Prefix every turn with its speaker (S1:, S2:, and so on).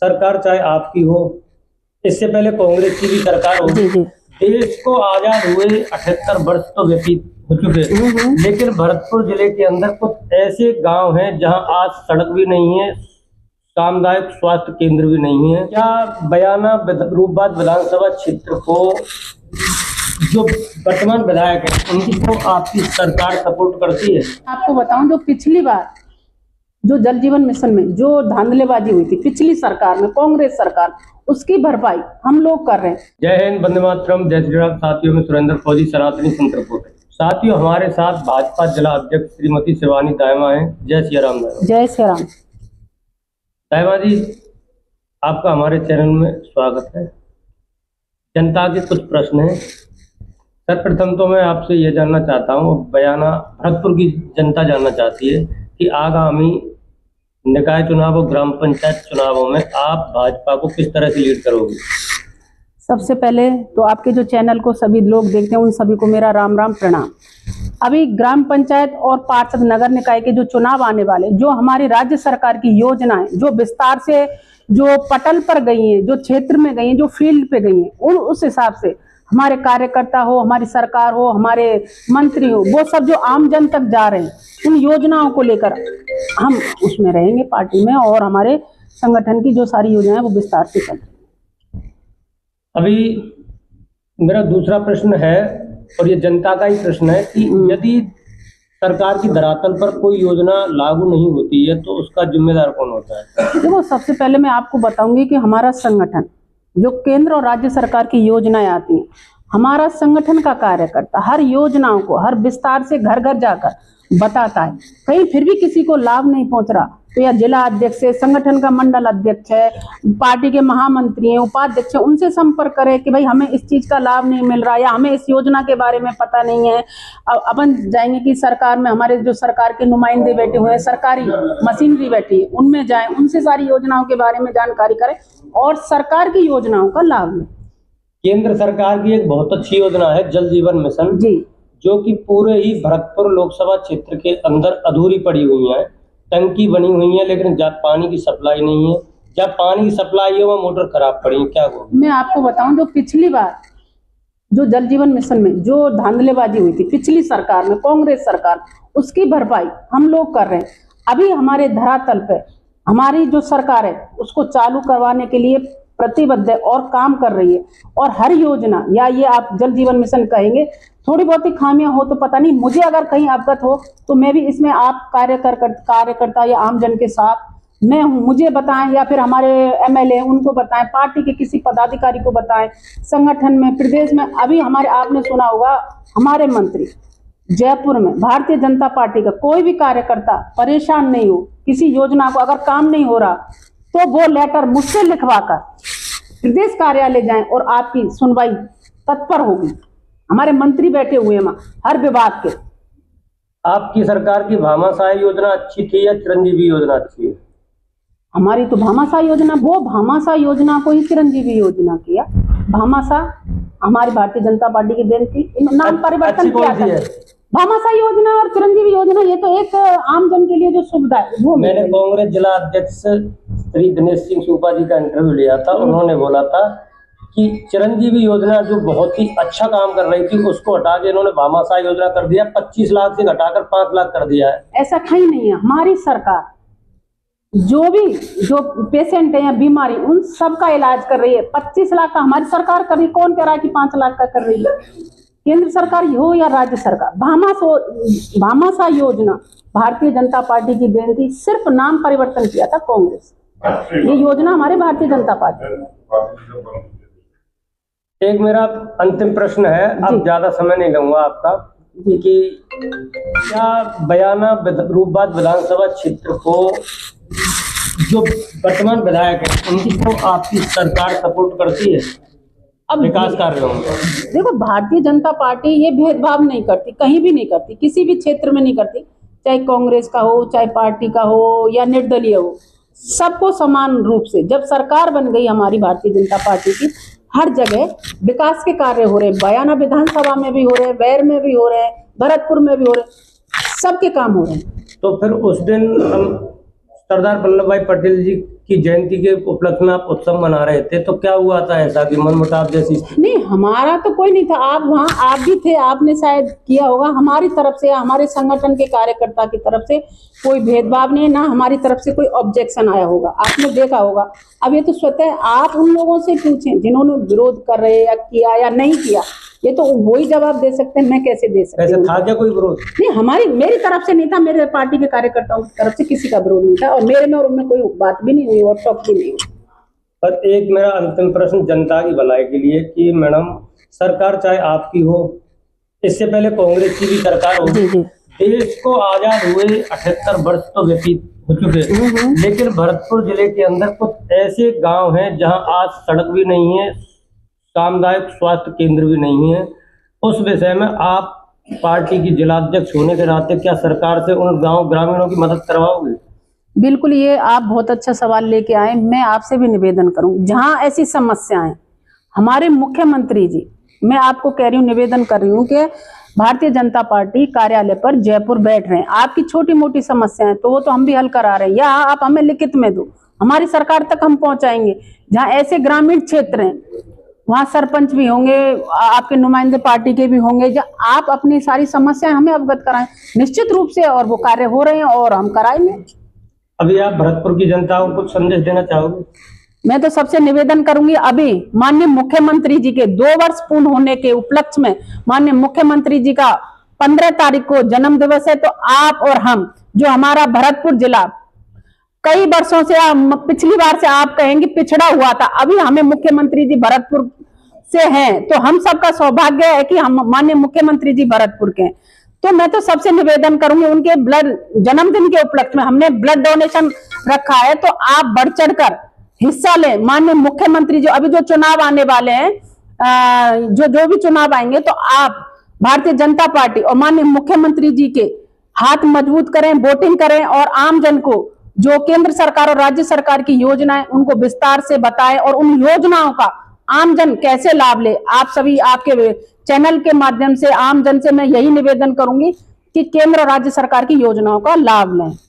S1: सरकार चाहे आपकी हो, इससे पहले कांग्रेस की भी सरकार होगी, देश को आजाद हुए 78 वर्ष तो व्यतीत हो चुके, लेकिन भरतपुर जिले के अंदर कुछ ऐसे गांव हैं जहां आज सड़क भी नहीं है, सामुदायिक स्वास्थ्य केंद्र भी नहीं है। क्या बयाना रूपबाद विधानसभा क्षेत्र को जो वर्तमान विधायक है उनको आपकी सरकार सपोर्ट करती है?
S2: आपको बताऊं, जो पिछली बार जो जल जीवन मिशन में जो धांधलेबाजी हुई थी पिछली सरकार में, कांग्रेस सरकार, उसकी भरपाई हम लोग कर रहे हैं।
S1: जय हिंद, वंदे मातरम, जय श्री राम। साथियों में सुरेंद्र फौजी, सनातनी संत रिपोर्टर। साथियों, हमारे साथ भाजपा जिला अध्यक्ष श्रीमती शिवानी दायमा है। जय श्री राम।
S2: जय श्री राम।
S1: दायमा जी, आपका हमारे चैनल में स्वागत है। जनता के कुछ प्रश्न हैं। सर्वप्रथम तो मैं आपसे ये जानना चाहता हूँ, बयाना भरतपुर की जनता जानना चाहती है कि आगामी निकाय चुनाव और ग्राम पंचायत चुनावों में आप भाजपा को किस तरह से लीड करोगे?
S2: सबसे पहले तो आपके जो चैनल को सभी लोग देखते हैं उन सभी को मेरा राम राम प्रणाम। अभी ग्राम पंचायत और पार्षद नगर निकाय के जो चुनाव आने वाले, जो हमारी राज्य सरकार की योजनाएं जो विस्तार से जो पटल पर गई हैं, जो क्षेत्र में गई हैं, जो फील्ड पे गई हैं, उस हिसाब से हमारे कार्यकर्ता हो, हमारी सरकार हो, हमारे मंत्री हो, वो सब जो आम जन तक जा रहे हैं, उन योजनाओं को लेकर हम उसमें रहेंगे पार्टी में, और हमारे संगठन की जो सारी योजनाएं वो विस्तार से चल रही हैं।
S1: अभी मेरा दूसरा प्रश्न है, और ये जनता का ही प्रश्न है कि यदि सरकार की धरातल पर कोई योजना लागू नहीं होती है तो उसका जिम्मेदार कौन होता है?
S2: देखो, सबसे पहले मैं आपको बताऊंगी कि हमारा संगठन जो केंद्र और राज्य सरकार की योजनाएं आती हैं, हमारा संगठन का कार्यकर्ता हर योजनाओं को हर विस्तार से घर घर जाकर बताता है। कहीं फिर भी किसी को लाभ नहीं पहुंच रहा तो या जिला अध्यक्ष है, संगठन का मंडल अध्यक्ष है, पार्टी के महामंत्री हैं, उपाध्यक्ष है, उनसे संपर्क करें कि भाई हमें इस चीज का लाभ नहीं मिल रहा या हमें इस योजना के बारे में पता नहीं है। अब अपन जाएंगे कि सरकार में हमारे जो सरकार के नुमाइंदे बैठे हुए हैं, सरकारी मशीनरी बैठी है, उनमें जाएं, उनसे सारी योजनाओं के बारे में जानकारी करें और सरकार की योजनाओं का लाभ लें।
S1: केंद्र सरकार की एक बहुत अच्छी योजना है जल जीवन मिशन जी, जो कि पूरे ही भरतपुर लोकसभा क्षेत्र के अंदर अधूरी पड़ी हुई है। टंकी बनी हुई है लेकिन जब पानी की सप्लाई नहीं है, जब पानी की सप्लाई है वह मोटर खराब पड़ी है। क्या हो? मैं
S2: आपको बताऊं, जो पिछली बार जो जल जीवन मिशन में जो धांधलेबाजी हुई थी पिछली सरकार में, कांग्रेस सरकार, उसकी भरपाई हम लोग कर रहे हैं। अभी हमारे धरातल पे हमारी जो सरकार है उसको चालू करवाने के लिए प्रतिबद्ध है और काम कर रही है, और हर योजना या ये आप जल जीवन मिशन कहेंगे, थोड़ी बहुत ही खामियां हो तो पता नहीं, मुझे अगर कहीं अवगत हो तो मैं भी इसमें आप कार्यकर्ता या आमजन के साथ मैं हूं, मुझे बताएं या फिर हमारे एमएलए उनको बताएं, पार्टी के किसी पदाधिकारी को बताएं, संगठन में, प्रदेश में। अभी हमारे आपने सुना होगा हमारे मंत्री जयपुर में भारतीय जनता पार्टी का कोई भी कार्यकर्ता परेशान नहीं हो, किसी योजना को अगर काम नहीं हो रहा तो वो लेटर मुझसे लिखवाकर प्रदेश कार्यालय जाएं और आपकी सुनवाई तत्पर होगी। हमारे मंत्री बैठे हुए हैं हर विभाग के।
S1: आपकी सरकार की भामाशाह योजना अच्छी थी या चिरंजीवी योजना अच्छी है?
S2: हमारी तो भामाशाह योजना, वो भामाशाह योजना को ही चिरंजीवी योजना किया। भामाशाह हमारी भारतीय जनता पार्टी की देन थी, नाम परिवर्तन किया था। भामाशाह योजना और चिरंजीवी योजना ये तो एक आम जन के लिए जो सुविधा है वो।
S1: मैंने कांग्रेस जिला अध्यक्ष श्री दिनेश सिंह सूपा जी का इंटरव्यू लिया था, उन्होंने बोला था कि चिरंजीवी योजना जो बहुत ही अच्छा काम कर रही थी उसको हटा के इन्होंने भामाशाह योजना कर दिया, 25 लाख से घटाकर 5 लाख कर दिया है।
S2: ऐसा कहीं नहीं है। हमारी सरकार जो पेशेंट है या बीमारी उन सब का इलाज कर रही है। 25 लाख का हमारी सरकार कर रही, कौन कह रहा है कि 5 लाख का कर रही है? केंद्र सरकार हो या राज्य सरकार, भामाशाह योजना भारतीय जनता पार्टी की देन थी, सिर्फ नाम परिवर्तन किया था कांग्रेस। ये योजना हमारे भारतीय जनता पार्टी।
S1: एक मेरा अंतिम प्रश्न है, अब ज्यादा समय नहीं लूंगा आपका, कि क्या बयाना रूपबाद विधानसभा क्षेत्र को जो वर्तमान विधायक है उनको आपकी सरकार सपोर्ट करती है अब विकास कार्यों में?
S2: देखो, भारतीय जनता पार्टी ये भेदभाव नहीं करती, कहीं भी नहीं करती, किसी भी क्षेत्र में नहीं करती, चाहे कांग्रेस का हो, चाहे पार्टी का हो या निर्दलीय हो, सबको समान रूप से। जब सरकार बन गई हमारी भारतीय जनता पार्टी की, हर जगह विकास के कार्य हो रहे, बयाना विधानसभा में भी हो रहे, बैर में भी हो रहे, भरतपुर में भी हो रहे, सबके काम हो रहे हैं।
S1: तो फिर उस दिन हम सरदार वल्लभ भाई पटेल जी की जयंती के उपलक्ष्य में आप उत्सव मना रहे थे, तो क्या हुआ था ऐसा कि मनमुटाव जैसी स्थिति?
S2: नहीं, हमारा तो कोई नहीं था। आप वहाँ आप भी थे, आपने शायद किया होगा। हमारी तरफ से या हमारे संगठन के कार्यकर्ता की तरफ से कोई भेदभाव नहीं है, ना हमारी तरफ से कोई ऑब्जेक्शन आया होगा, आपने देखा होगा। अब ये तो स्वतः आप उन लोगों से पूछें जिन्होंने विरोध कर रहे या किया या नहीं किया, ये तो वही जवाब दे सकते हैं, मैं कैसे दे सकती
S1: ऐसा
S2: हूँ?
S1: था क्या कोई विरोध?
S2: नहीं, मेरी तरफ से नहीं था, मेरे पार्टी के कार्यकर्ताओं की तरफ से किसी का विरोध नहीं था, और मेरे में और उनमें कोई बात भी नहीं हुई और टॉक भी नहीं हुई।
S1: पर एक मेरा अंतिम प्रश्न जनता की भलाई के लिए कि मैडम, सरकार चाहे आपकी हो, इससे पहले कांग्रेस की भी सरकार हो,
S2: जी जी।
S1: देश को आजाद हुए 78 वर्ष तो व्यतीत हो चुके, लेकिन भरतपुर जिले के अंदर कुछ ऐसे गांव हैं जहां आज सड़क भी नहीं है, सामुदायिक स्वास्थ्य केंद्र भी नहीं है। उस विषय में आप पार्टी की जिलाध्यक्ष होने के नाते क्या सरकार से उन गांव ग्रामीणों की मदद करवाओगे?
S2: बिल्कुल, ये आप बहुत अच्छा सवाल लेके आए। मैं आपसे भी निवेदन करूं, जहां ऐसी समस्याएं, हमारे मुख्यमंत्री जी, मैं आपको कह रही हूँ, निवेदन कर रही हूँ कि भारतीय जनता पार्टी कार्यालय पर जयपुर बैठ रहे हैं, आपकी छोटी मोटी समस्याएं तो वो तो हम भी हल करा रहे हैं, या आप हमें लिखित में दो, हमारी सरकार तक हम पहुंचाएंगे। जहाँ ऐसे ग्रामीण क्षेत्र हैं, वहाँ सरपंच भी होंगे, आपके नुमाइंदे पार्टी के भी होंगे, जहाँ आप अपनी सारी समस्याएं हमें अवगत कराएं, निश्चित रूप से, और वो कार्य हो रहे हैं और हम कराएंगे।
S1: अभी आप भरतपुर की जनता को कुछ संदेश देना चाहोगे?
S2: मैं तो सबसे निवेदन करूंगी, अभी माननीय मुख्यमंत्री जी के 2 वर्ष पूर्ण होने के उपलक्ष्य में, माननीय मुख्यमंत्री जी का 15 तारीख को जन्म दिवस है, तो आप और हम, जो हमारा भरतपुर जिला कई वर्षों से, पिछली बार से आप कहेंगे पिछड़ा हुआ था, अभी हमें मुख्यमंत्री जी भरतपुर से हैं, तो हम सबका सौभाग्य है कि हम माननीय मुख्यमंत्री जी भरतपुर के हैं। तो मैं तो सबसे निवेदन करूंगी, उनके जन्मदिन के उपलक्ष्य में हमने ब्लड डोनेशन रखा है, तो आप बढ़ चढ़कर हिस्सा लें। माननीय मुख्यमंत्री जो अभी जो चुनाव आने वाले हैं, जो भी चुनाव आएंगे, तो आप भारतीय जनता पार्टी और माननीय मुख्यमंत्री जी के हाथ मजबूत करें, वोटिंग करें, और आम जन को जो केंद्र सरकार और राज्य सरकार की योजनाएं उनको विस्तार से बताएं, और उन योजनाओं का आम जन कैसे लाभ ले। आप सभी, आपके चैनल के माध्यम से आम जन से मैं यही निवेदन करूंगी कि केंद्र और राज्य सरकार की योजनाओं का लाभ लें।